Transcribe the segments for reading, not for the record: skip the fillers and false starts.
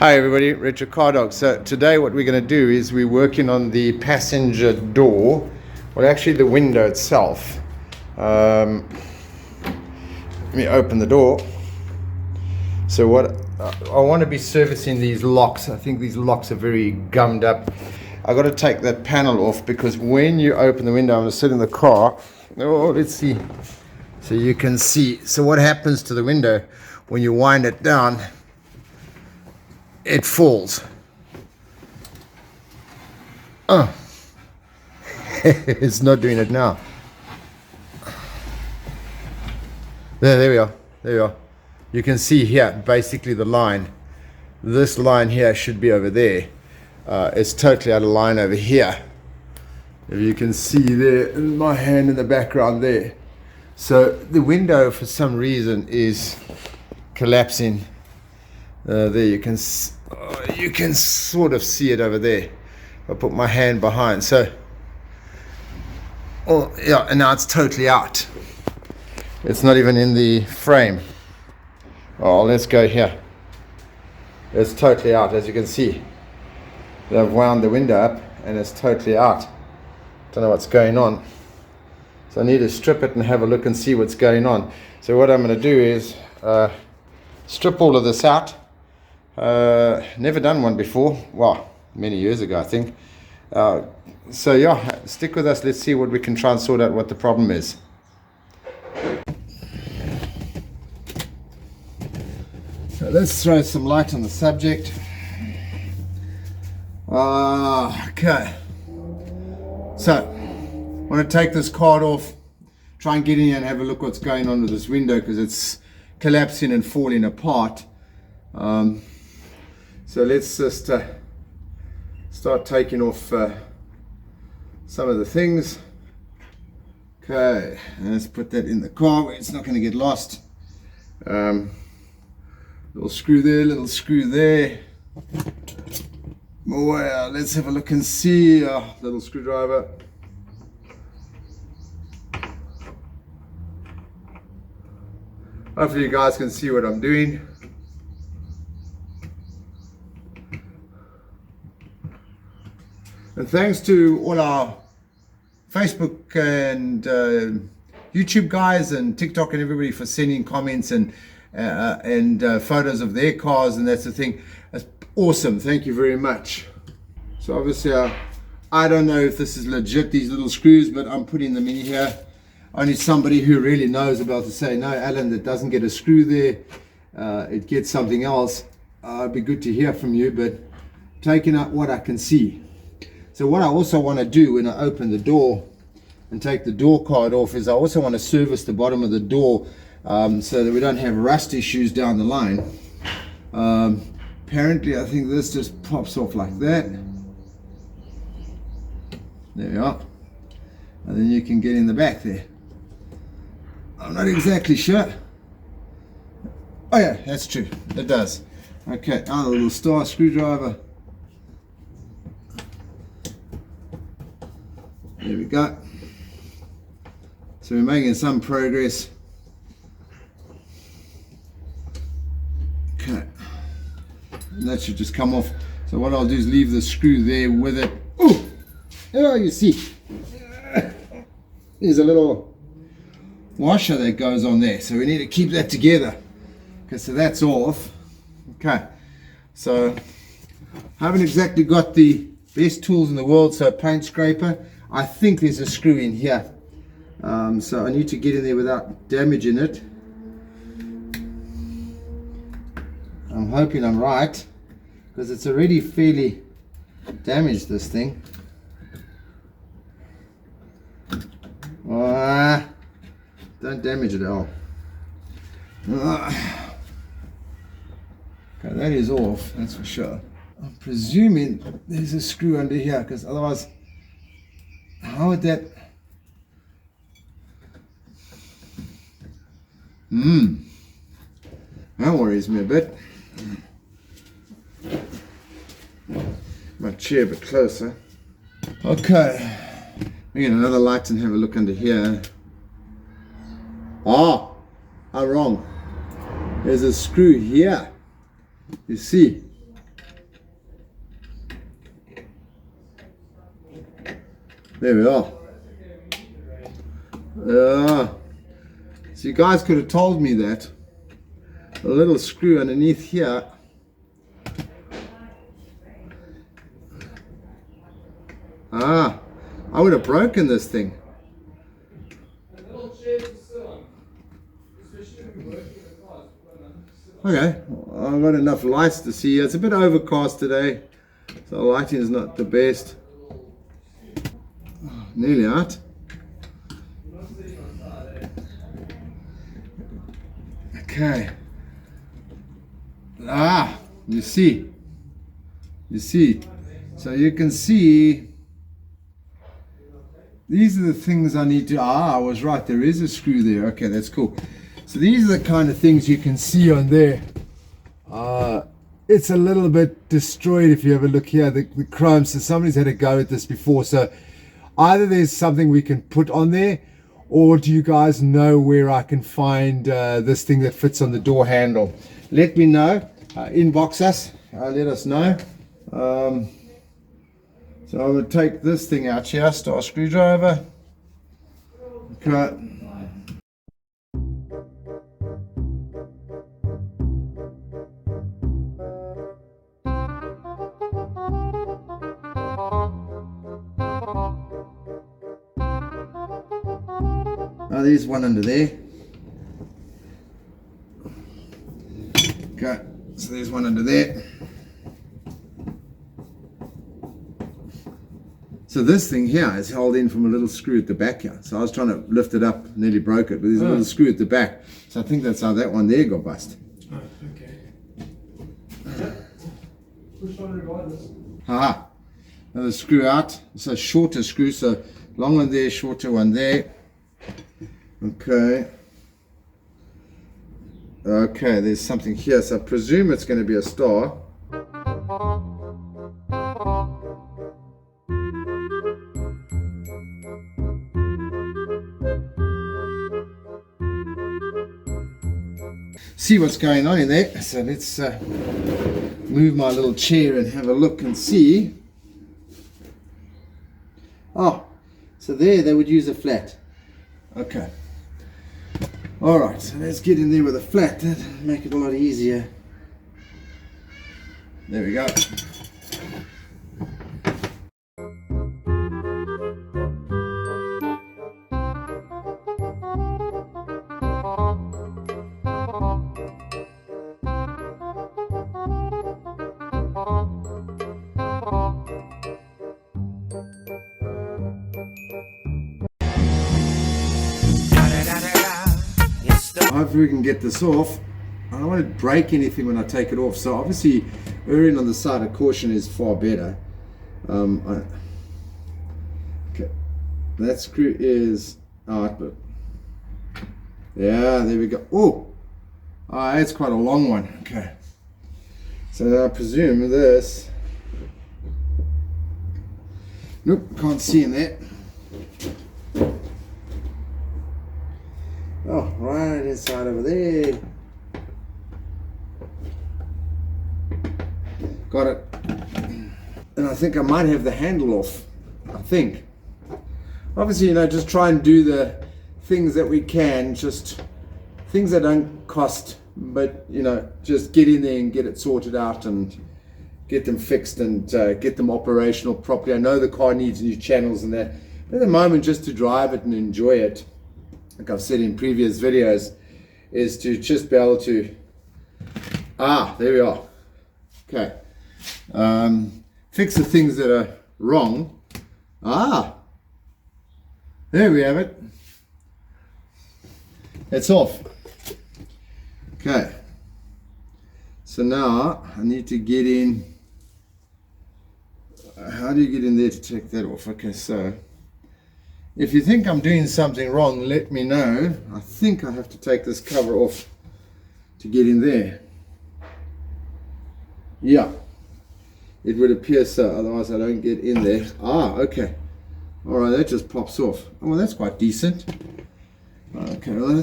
Hi everybody, Richard Cardog. So today what we're going to do is we're working on the passenger door, well actually the window itself. Let me open the door. So what I want to be servicing these locks. I think these locks are very gummed up. I got to take that panel off because when you open the window, I'm going to sit in the car. Oh, let's see. So you can see. So what happens to the window when you wind it down? It falls. Oh, it's not doing it now. There we are. There you are. You can see here basically the line. This line here should be over there. It's totally out of line over here. If you can see there, my hand in the background there. So the window for some reason is collapsing. There you can sort of see it over there. I put my hand behind, so oh yeah, and now it's totally out. It's not even in the frame. Oh, let's go here. It's totally out, as you can see. They've wound the window up and it's totally out. Don't know what's going on, so I need to strip it and have a look and see what's going on. So what I'm going to do is strip all of this out. Never done one before, well, many years ago I think. So yeah, stick with us. Let's see what we can try and sort out what the problem is. So let's throw some light on the subject. Okay, so I want to take this card off, try and get in here and have a look what's going on with this window because it's collapsing and falling apart. So let's just start taking off some of the things. Okay, and let's put that in the car where it's not going to get lost. Little screw there, little screw there. Well, let's have a look and see. Little screwdriver. Hopefully you guys can see what I'm doing. And thanks to all our Facebook and YouTube guys and TikTok and everybody for sending comments and photos of their cars, and that's the thing. That's awesome. Thank you very much. So obviously I don't know if this is legit, these little screws, but I'm putting them in here. Only somebody who really knows about to say, no, Alan, that doesn't get a screw there. It gets something else. It'd be good to hear from you, but taking out what I can see. So what I also want to do when I open the door and take the door card off is I also want to service the bottom of the door so that we don't have rust issues down the line. Apparently I think this just pops off like that. There we are. And then you can get in the back there. I'm not exactly sure. Oh yeah, that's true. It does. Okay, our little star screwdriver. There we go. So we're making some progress. Okay. And that should just come off. So what I'll do is leave the screw there with it. Oh, there you see. There's a little washer that goes on there. So we need to keep that together. Okay, so that's off. Okay. So I haven't exactly got the best tools in the world, so a paint scraper. I think there's a screw in here, so I need to get in there without damaging it. I'm hoping I'm right, because it's already fairly damaged, this thing. Don't damage it at all. Okay, that is off, that's for sure. I'm presuming there's a screw under here, because otherwise how would that? That worries me a bit. My chair a bit closer. Okay. We get another light and have a look under here. Oh, I'm wrong. There's a screw here. You see? There we are. So you guys could have told me that. A little screw underneath here. I would have broken this thing. Okay, I've got enough lights to see. It's a bit overcast today, so the lighting is not the best. Nearly out. Okay. You see. So you can see, these are the things I need to, I was right, there is a screw there. Okay, that's cool. So these are the kind of things you can see on there. It's a little bit destroyed if you have a look here, the chrome. So somebody's had a go at this before. So either there's something we can put on there, or do you guys know where I can find this thing that fits on the door handle? Let me know. Inbox us. Let us know. So I would take this thing out here, star screwdriver. Okay. Oh, there's one under there. Okay, so there's one under there. So this thing here is held in from a little screw at the back here. So I was trying to lift it up, nearly broke it, but there's a little screw at the back. So I think that's how that one there got bust. Oh, okay. Push on regardless. Haha. Another screw out. It's a shorter screw, so long one there, shorter one there. Okay. Okay, there's something here, so I presume it's going to be a star. See what's going on in there. So let's move my little chair and have a look and see. Oh, so there they would use a flat. Okay. Alright, so let's get in there with a flat. That'll make it a lot easier. There we go. Hopefully we can get this off. I don't want to break anything when I take it off, so obviously erring on the side of caution is far better. Okay, that screw is out, but yeah, there we go. Oh, that's quite a long one. Okay, so now I presume this, nope, can't see in there. Oh, right inside over there. Got it. And I think I might have the handle off. I think. Obviously, you know, just try and do the things that we can, just things that don't cost, but, you know, just get in there and get it sorted out and get them fixed and get them operational properly. I know the car needs new channels and that, but at the moment, just to drive it and enjoy it, like I've said in previous videos, is to just be able to, there we are. Okay. Fix the things that are wrong. There we have it. It's off. Okay. So now I need to get in. How do you get in there to take that off? Okay, so if you think I'm doing something wrong, let me know. I think I have to take this cover off to get in there. Yeah, it would appear so, otherwise I don't get in there. Okay. All right, that just pops off. Oh, well, that's quite decent. Okay, well,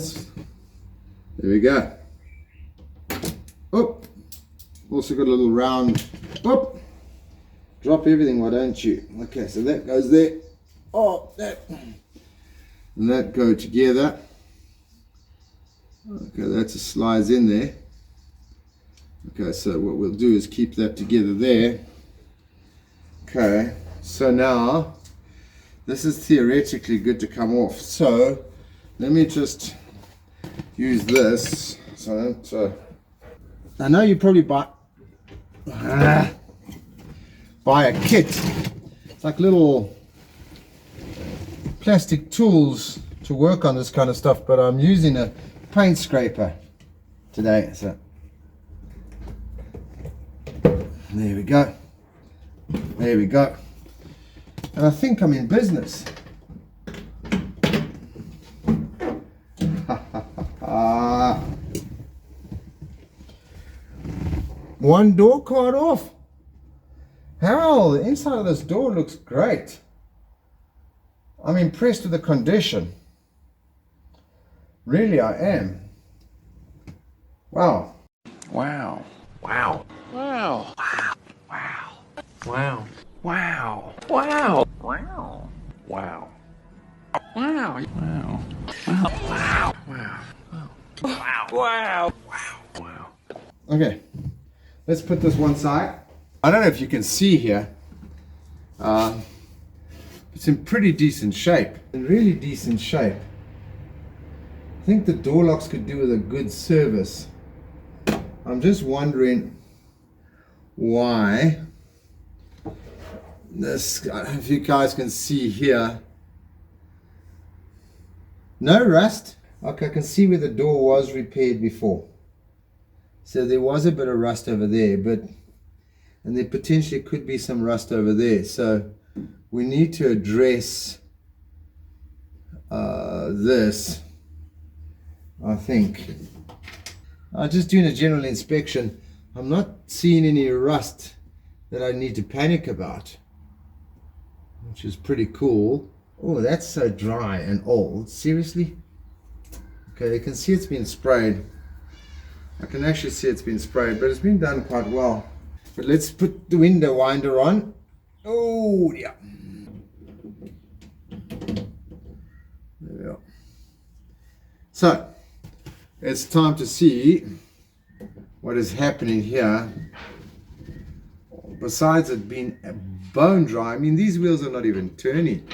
there we go. Oh, also got a little round. Oh, drop everything, why don't you? Okay, so that goes there. Oh, that and that go together. Okay, that just slides in there. Okay, so what we'll do is keep that together there. Okay, so now this is theoretically good to come off. So let me just use this. So that, I know you probably buy a kit. It's like little plastic tools to work on this kind of stuff, but I'm using a paint scraper today. So there we go. There we go. And I think I'm in business. One door card off. Hell, the inside of this door looks great. I'm impressed with the condition. Really, I am. Wow. Wow. Wow. Wow. Wow. Wow. Wow. Wow. Wow. Wow. Wow. Wow. Wow. Wow. Wow. Wow. Wow. Okay, let's put this one side. I don't know if you can see here. It's in pretty decent shape. In really decent shape. I think the door locks could do with a good service. I'm just wondering why this, if you guys can see here, no rust. Okay, I can see where the door was repaired before. So there was a bit of rust over there, and there potentially could be some rust over there. So we need to address this, I think. Just doing a general inspection, I'm not seeing any rust that I need to panic about, which is pretty cool. Oh, that's so dry and old. Seriously? Okay, you can see it's been sprayed. I can actually see it's been sprayed, but it's been done quite well. But let's put the window winder on. Oh, yeah. There we go. So, it's time to see what is happening here. Besides it being bone dry, I mean, these wheels are not even turning.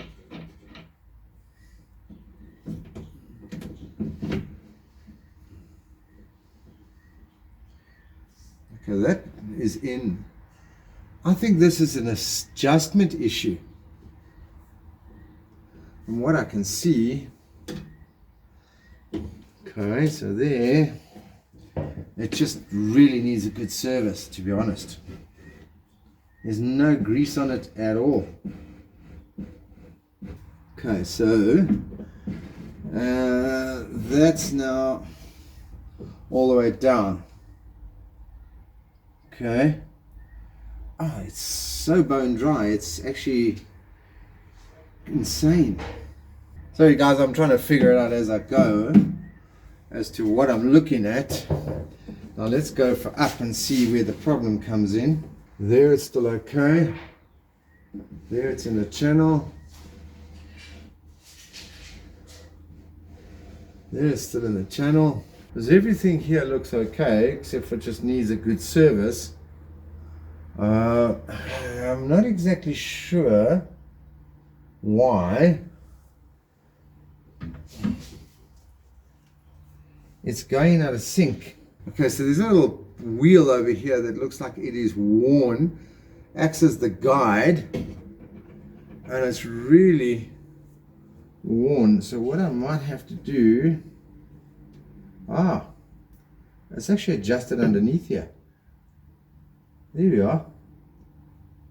Okay, that is in. I think this is an adjustment issue. From what I can see. Okay, so there. It just really needs a good service, to be honest. There's no grease on it at all. Okay, so that's now all the way down. Okay. Oh, it's so bone dry. It's actually insane. Sorry guys, I'm trying to figure it out as I go as to what I'm looking at. Now let's go for up and see where the problem comes in. There it's still okay. There it's in the channel. There it's still in the channel. Because everything here looks okay, except for it just needs a good service. I'm not exactly sure why it's going out of sync. Okay, so there's a little wheel over here that looks like it is worn, acts as the guide, and it's really worn. So what I might have to do, it's actually adjusted underneath here. There we are.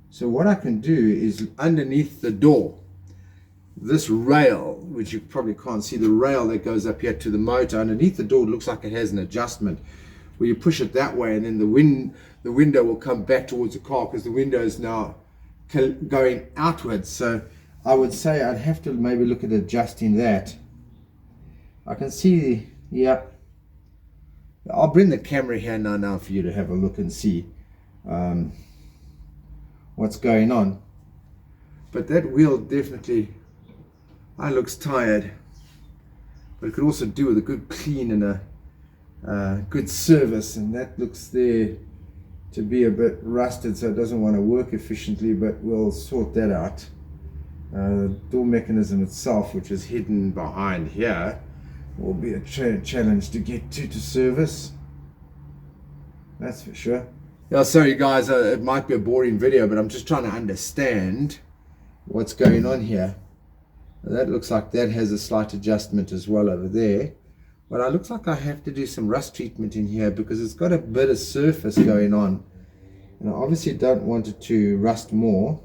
So what I can do is underneath the door, this rail, which you probably can't see, the rail that goes up here to the motor, underneath the door looks like it has an adjustment where you push it that way, and then the window will come back towards the car because the window is now going outwards. So I would say I'd have to maybe look at adjusting that. I can see, yeah. I'll bring the camera here now for you to have a look and see what's going on. But that wheel definitely Eye looks tired, but it could also do with a good clean and a good service, and that looks there to be a bit rusted, so it doesn't want to work efficiently, but we'll sort that out. The door mechanism itself, which is hidden behind here, will be a challenge to get to service, that's for sure. Yeah, sorry guys, it might be a boring video, but I'm just trying to understand what's going on here. That looks like that has a slight adjustment as well over there. But it looks like I have to do some rust treatment in here because it's got a bit of surface going on. And I obviously don't want it to rust more.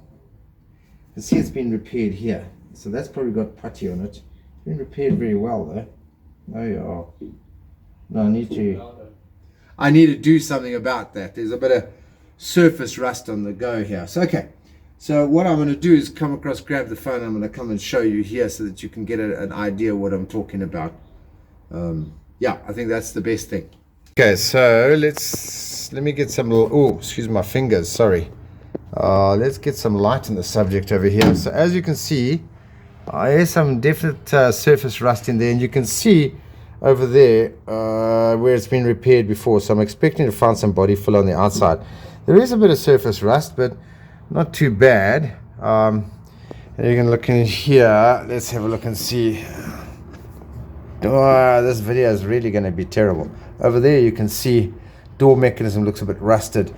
You see it's been repaired here. So that's probably got putty on it. It's been repaired very well though. Oh yeah. No, I need to do something about that. There's a bit of surface rust on the go here. So okay. So what I'm going to do is come across, grab the phone. I'm going to come and show you here so that you can get an idea of what I'm talking about. Yeah, I think that's the best thing. Okay, so let me get some little, oh, excuse my fingers, sorry. Let's get some light on the subject over here. So as you can see, there's some definite surface rust in there, and you can see over there where it's been repaired before. So I'm expecting to find some body fill on the outside. There is a bit of surface rust, but not too bad. And you can look in here. Let's have a look and see. Oh, this video is really going to be terrible. Over there you can see door mechanism looks a bit rusted.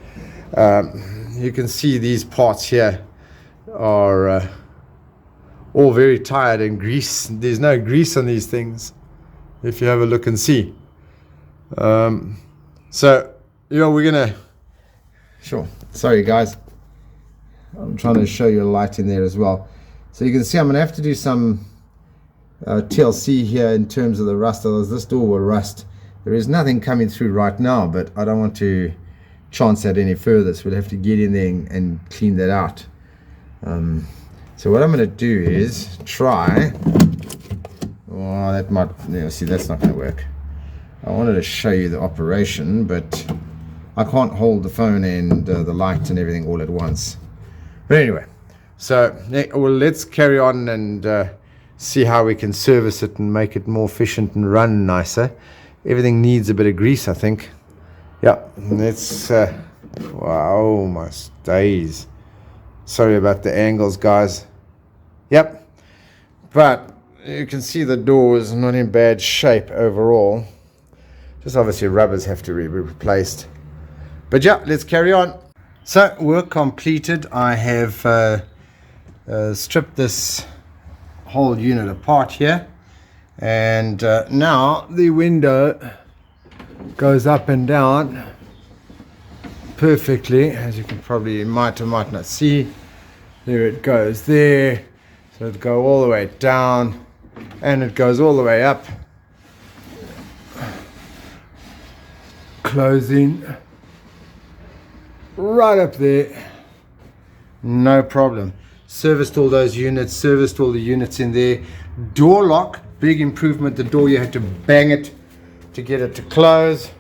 You can see these parts here are all very tired and grease. There's no grease on these things if you have a look and see. So yeah, we're gonna, sure, sorry guys, I'm trying to show you a light in there as well. So you can see I'm gonna have to do some TLC here in terms of the rust. Otherwise this door will rust. There is nothing coming through right now, but I don't want to chance that any further, so we'll have to get in there and clean that out. So what I'm going to do is try, oh, that might, yeah, see, that's not going to work. I wanted to show you the operation, but I can't hold the phone and the light and everything all at once. But anyway, so well, let's carry on and see how we can service it and make it more efficient and run nicer. Everything needs a bit of grease, I think. Yeah, let's wow, my days. Sorry about the angles, guys. Yep, but you can see the door is not in bad shape overall. Just obviously rubbers have to be replaced. But yeah, let's carry on. So work completed. I have stripped this whole unit apart here, and now the window goes up and down perfectly, as you can probably might or might not see. There it goes there, so it go all the way down and it goes all the way up, closing right up there, no problem. Serviced all those units, serviced all the units in there. Door lock, big improvement. The door, you had to bang it to get it to close,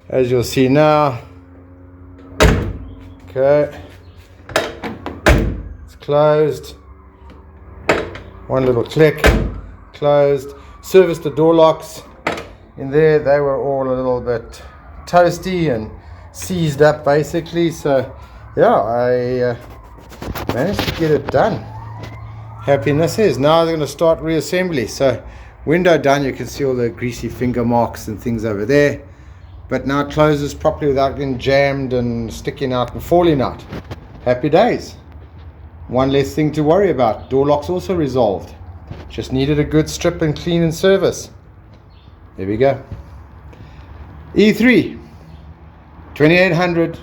as you'll see now. Okay, it's closed. One little click, closed. Serviced the door locks in there. They were all a little bit toasty and seized up basically, so yeah, I managed to get it done. Happiness is. Now they're going to start reassembly. So window done, you can see all the greasy finger marks and things over there, but now it closes properly without getting jammed and sticking out and falling out. Happy days. One less thing to worry about. Door locks also resolved. Just needed a good strip and clean and service. There we go. E3 2800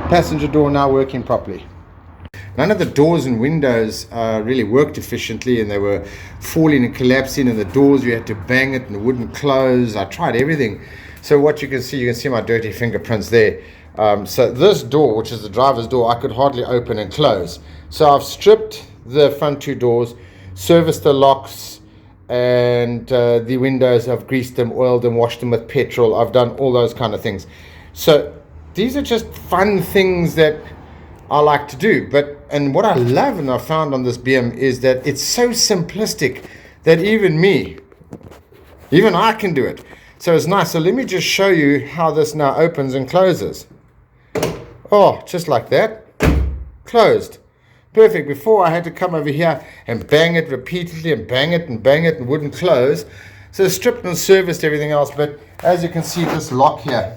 passenger door now working properly. None of the doors and windows really worked efficiently, and they were falling and collapsing, and the doors, you had to bang it and it wouldn't close. I tried everything. So what you can see my dirty fingerprints there. So this door, which is the driver's door, I could hardly open and close. So I've stripped the front two doors, serviced the locks, and the windows. I've greased them, oiled them, washed them with petrol. I've done all those kind of things. So these are just fun things that I like to do, but and what I love and I found on this BM is that it's so simplistic that even I can do it. So it's nice. So let me just show you how this now opens and closes. Oh, just like that. Closed. Perfect. Before I had to come over here and bang it repeatedly and bang it and wouldn't close. So stripped and serviced everything else. But as you can see, this lock here,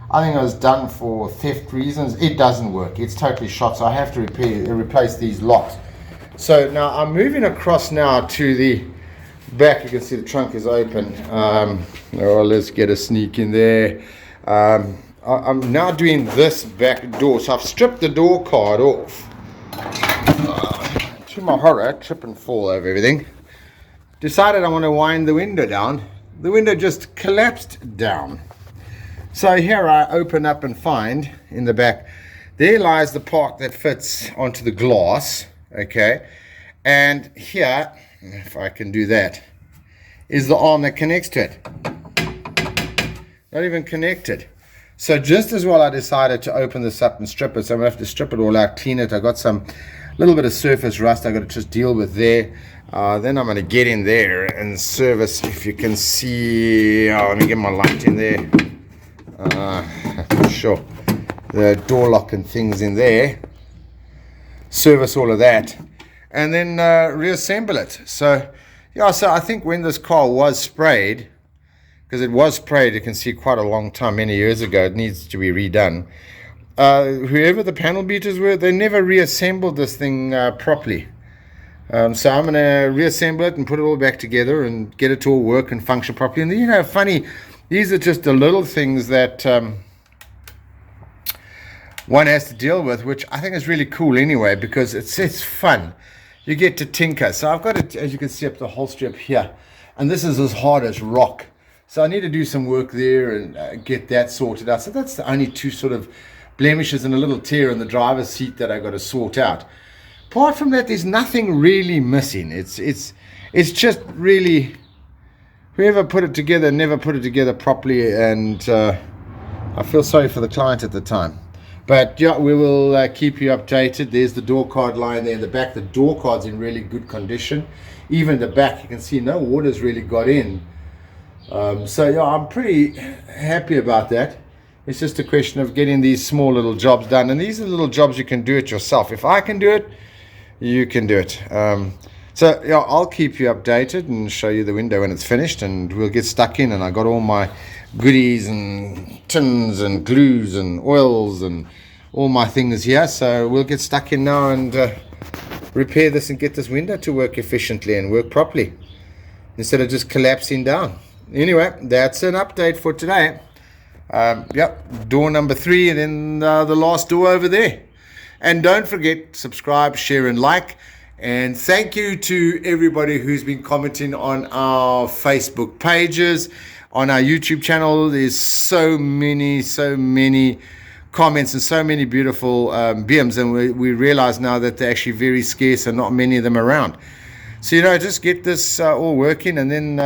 I think it was done for theft reasons. It doesn't work. It's totally shot. So I have to replace these locks. So now I'm moving across now to the back. You can see the trunk is open. Let's get a sneak in there. I'm now doing this back door. So I've stripped the door card off. To my horror, trip and fall over everything. Decided I want to wind the window down. The window just collapsed down. So here I open up and find in the back, there lies the part that fits onto the glass. Okay. And here, if I can do that, is the arm that connects to it. Not even connected. So just as well I decided to open this up and strip it. So I'm going to have to strip it all out, clean it. I got some little bit of surface rust I got to just deal with there. Then I'm going to get in there and service, if you can see. Let me get my light in there. Sure. The door lock and things in there. Service all of that. And then reassemble it. So yeah, so I think when this car was sprayed, because it was sprayed, you can see quite a long time, many years ago, it needs to be redone. Whoever the panel beaters were, they never reassembled this thing properly. So I'm going to reassemble it and put it all back together and get it to all work and function properly. And you know, funny, these are just the little things that one has to deal with, which I think is really cool anyway, because it's fun. You get to tinker. So I've got it, as you can see, up the whole strip here. And this is as hard as rock. So I need to do some work there and get that sorted out. So that's the only two sort of blemishes and a little tear in the driver's seat that I got to sort out. Apart from that, there's nothing really missing. It's just really, whoever put it together never put it together properly, and I feel sorry for the client at the time. But yeah, we will keep you updated. There's the door card line there in the back. The door card's in really good condition. Even the back, you can see no water's really got in. So yeah, I'm pretty happy about that. It's just a question of getting these small little jobs done, and these are little jobs you can do it yourself. If I can do it, you can do it. So yeah, I'll keep you updated and show you the window when it's finished, and we'll get stuck in. And I got all my goodies and tins and glues and oils and all my things here, so we'll get stuck in now and repair this and get this window to work efficiently and work properly instead of just collapsing down. Anyway, that's an update for today. Yep, door number 3, and then the last door over there. And don't forget, subscribe, share and like. And thank you to everybody who's been commenting on our Facebook pages, on our YouTube channel. There's so many comments and so many beautiful BMs, and we realize now that they're actually very scarce and not many of them around. So, you know, just get this all working, and then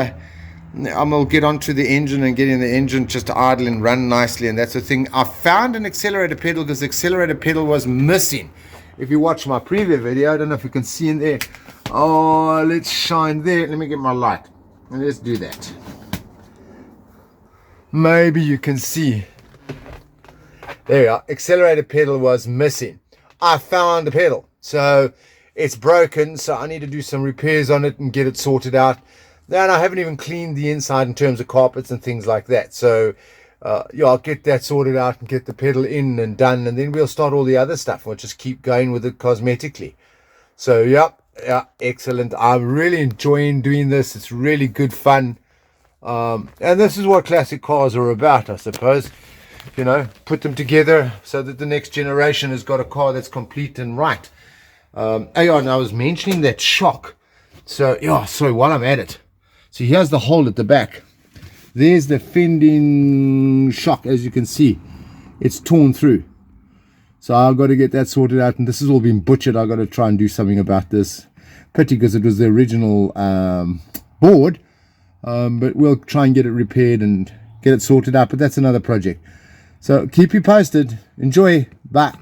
I'm going to get onto the engine and getting the engine just to idle and run nicely, and that's the thing. I found an accelerator pedal because the accelerator pedal was missing. If you watch my previous video, I don't know if you can see in there. Oh, let's shine there. Let me get my light. And let's do that. Maybe you can see. There you are. Accelerator pedal was missing. I found the pedal. So it's broken. So I need to do some repairs on it and get it sorted out. And I haven't even cleaned the inside in terms of carpets and things like that. So yeah, I'll get that sorted out and get the pedal in and done, and then we'll start all the other stuff. We'll just keep going with it cosmetically. So yeah, excellent. I'm really enjoying doing this. It's really good fun. And this is what classic cars are about, I suppose. You know, put them together so that the next generation has got a car that's complete and right. And I was mentioning that shock. So yeah, sorry, while I'm at it. So here's the hole at the back. There's the fending shock, as you can see. It's torn through. So I've got to get that sorted out, and this has all been butchered. I've got to try and do something about this. Pity, because it was the original board. But we'll try and get it repaired and get it sorted out. But that's another project. So keep you posted. Enjoy. Bye.